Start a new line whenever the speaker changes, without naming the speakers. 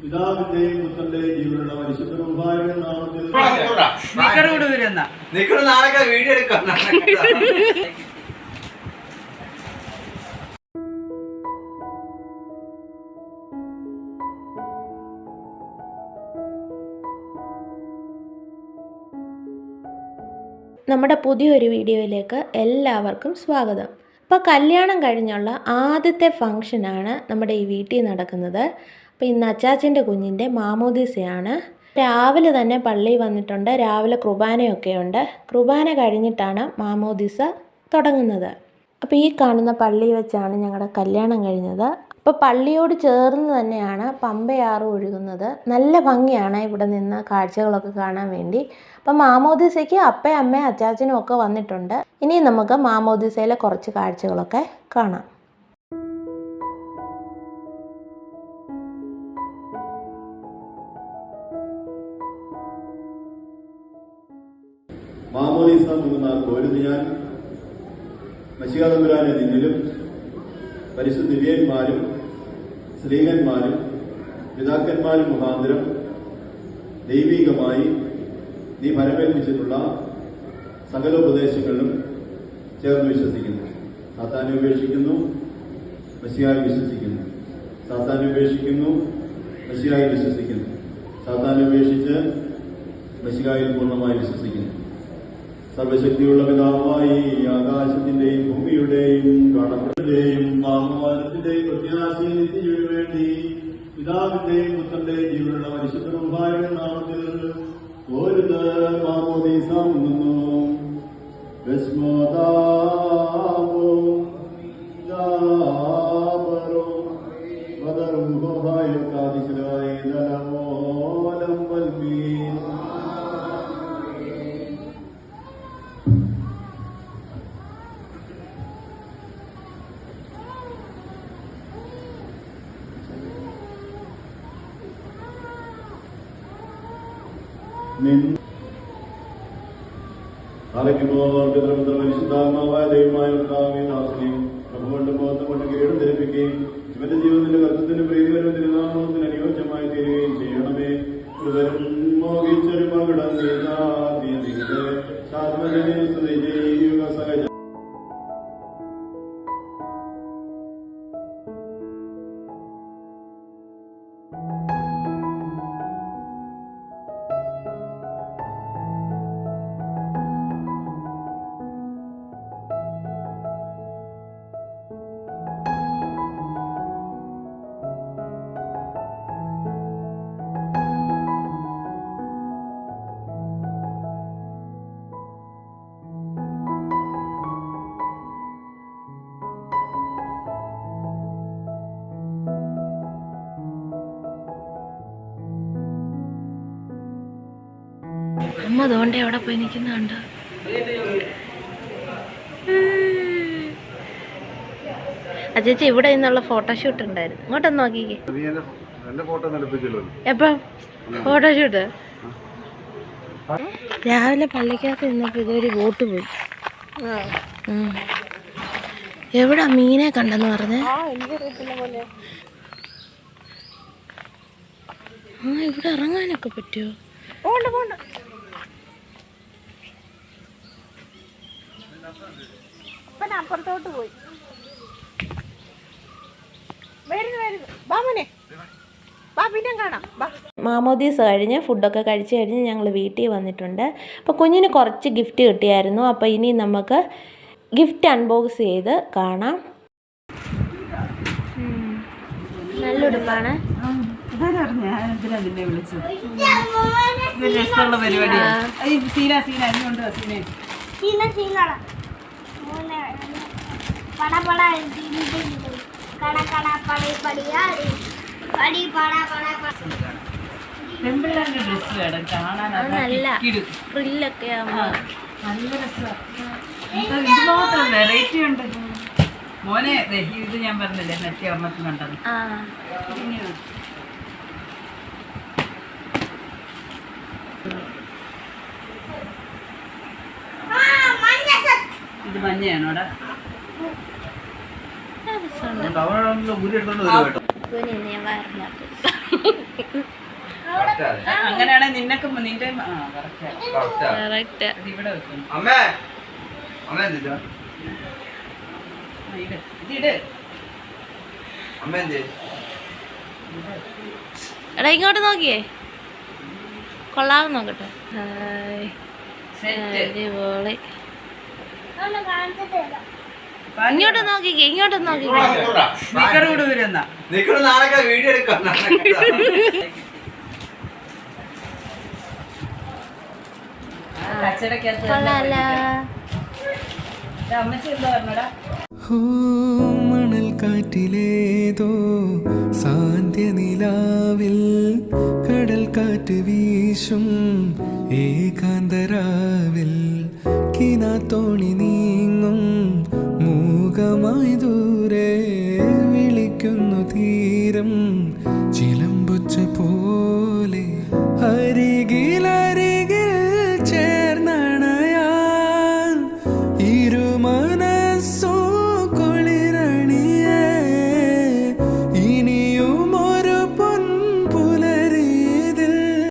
പിതാവിന്റെയും പുത്രന്റെയും ജീവനുള്ള പരിശുദ്ധ റൂഹായുടെ നാമത്തിൽ
വീഡിയോ എടുക്കാം.
നമ്മുടെ പുതിയൊരു വീഡിയോയിലേക്ക് എല്ലാവർക്കും സ്വാഗതം. അപ്പോൾ കല്യാണം കഴിഞ്ഞുള്ള ആദ്യത്തെ ഫംഗ്ഷനാണ് നമ്മുടെ ഈ വീട്ടിൽ നടക്കുന്നത്. അപ്പോൾ ഇന്ന് അച്ചാച്ചൻ്റെ കുഞ്ഞിൻ്റെ മാമോദീസയാണ്. രാവിലെ തന്നെ പള്ളിയിൽ വന്നിട്ടുണ്ട്. രാവിലെ കുർബാനയൊക്കെയുണ്ട്. കുർബാന കഴിഞ്ഞിട്ടാണ് മാമോദീസ തുടങ്ങുന്നത്. അപ്പോൾ ഈ കാണുന്ന പള്ളി വെച്ചാണ് ഞങ്ങളുടെ കല്യാണം കഴിഞ്ഞത്. അപ്പോൾ പള്ളിയോട് ചേർന്ന് തന്നെയാണ് പമ്പയാറ് ഒഴുകുന്നത്. നല്ല ഭംഗിയാണ് ഇവിടെ നിന്ന് കാഴ്ചകളൊക്കെ കാണാൻ വേണ്ടി. അപ്പം മാമോദീസയ്ക്ക് അപ്പയും അമ്മയും അച്ചാച്ചനും ഒക്കെ വന്നിട്ടുണ്ട്. ഇനി നമുക്ക് മാമോദീസയിലെ കുറച്ച് കാഴ്ചകളൊക്കെ കാണാം.
മാമോദീസ മുങ്ങുന്ന കോരുന്ന് ഞാൻ മശിഹാതമ്പുരാനെ നിന്നിലും പരിശുദ്ധ ദിവ്യന്മാരും സ്ത്രീകന്മാരും പിതാക്കന്മാരും മുഖാന്തരം ദൈവികമായി നീ ഫലമേൽപ്പിച്ചിട്ടുള്ള സകല ഉപദേശങ്ങളിലും ചേർന്ന് വിശ്വസിക്കുന്നു. സാത്താനെ ഉപേക്ഷിക്കുന്നു, മശിഹായി വിശ്വസിക്കുന്നു. സാത്താനെ ഉപേക്ഷിക്കുന്നു, മശിഹായി വിശ്വസിക്കുന്നു. സാത്താനെ ഉപേക്ഷിച്ച് മശിഹായിൽ പൂർണ്ണമായി വിശ്വസിക്കുന്നു. സർവശക്തിയുള്ള പിതാവായി ആകാശത്തിന്റെയും ഭൂമിയുടെയും കാണപ്പെടുന്നതിന്റെയും മാമോദീസത്തിന്റെയും പ്രത്യാശയിൽ നിത്യജീവന് വേണ്ടി പിതാവിന്റെയും പുത്രന്റെയും ജീവനുള്ള പരിശുദ്ധ റൂഹായുടെ നാമത്തിൽ ഓരോ മാമോദീസ മുങ്ങുന്നു. പരിശുദ്ധാത്മാവായ ദൈവമായ ദാസനെയും പ്രഭുകൊണ്ടും ബോധം കൊണ്ട് കീഴും ധരിപ്പിക്കുകയും ഇവന്റെ ജീവിതത്തിന്റെ കർത്തത്തിന് പ്രീതിവരും തിരുനാമത്തിന് അനുയോജ്യമായി തീരുകയും ചെയ്യണമേ. മോഹിച്ചൊരു മകടം സഹജ
അമ്മ അതുകൊണ്ട് എവിടെ പോയി നിൽക്കുന്നുണ്ട്. അച്ചേച്ചി ഇവിടെ നിന്നുള്ള ഫോട്ടോഷൂട്ട് ഉണ്ടായിരുന്നു. ഇങ്ങോട്ടൊന്ന് നോക്കിക്കേ. എപ്പം ഫോട്ടോഷൂട്ട്? രാവിലെ പള്ളിക്കകത്ത് നിന്നപ്പോൾ ഇതൊരു ബോട്ട് പോയി. എവിടാ മീനെ കണ്ടെന്ന് പറഞ്ഞേ? ഇവിടെ ഇറങ്ങാനൊക്കെ പറ്റുമോ? അപ്പുറത്തോട്ട് പോയി. മാമോദീസ കഴിഞ്ഞ് ഫുഡൊക്കെ കഴിച്ച് കഴിഞ്ഞ് ഞങ്ങൾ വീട്ടിൽ വന്നിട്ടുണ്ട്. അപ്പോൾ കുഞ്ഞിന് കുറച്ച് ഗിഫ്റ്റ് കിട്ടിയായിരുന്നു. അപ്പോൾ ഇനി നമുക്ക് ഗിഫ്റ്റ് അൺബോക്സ് ചെയ്ത് കാണാം. നല്ല ഉടുപ്പാണ്. നല്ല ഫ്രില്ലൊക്കെ
നല്ല രസമാണ്. വെറൈറ്റി ഉണ്ട് മോനെ. ഇത് ഞാൻ പറഞ്ഞില്ലേ മറ്റേ ഓർമ്മത്തിനുണ്ടത്. ഇത് മഞ്ഞയാണോടാ? അങ്ങനെയാണെങ്കിൽ നിനക്ക് നിന്റെ ഇവിടെ വെക്കും. ഇതിട്
എടാ ഇങ്ങോട്ട് നോക്കിയേ, കൊള്ളാതെ നോക്കട്ടെ. അടിപൊളി. ഇങ്ങോട്ട് നോക്കിക്കേ, ഇങ്ങോട്ട് നോക്കിക്കേ.
സ്പീക്കർ കൂടെ വരുന്ന
വീഡിയോ എടുക്കാം.
കൊള്ളാല.
അമ്മച്ചി എന്താ പറഞ്ഞടാ?
മണൽ കാറ്റിലേതോ സാന്ധ്യനിലാവിൽ കടൽ കാറ്റ് വീശും ഏകാന്തരാവിൽ കിനാത്തോണി നീങ്ങും മൂകമായി ദൂരെ വിളിക്കുന്നു തീരം ചിലമ്പൊച്ച പോ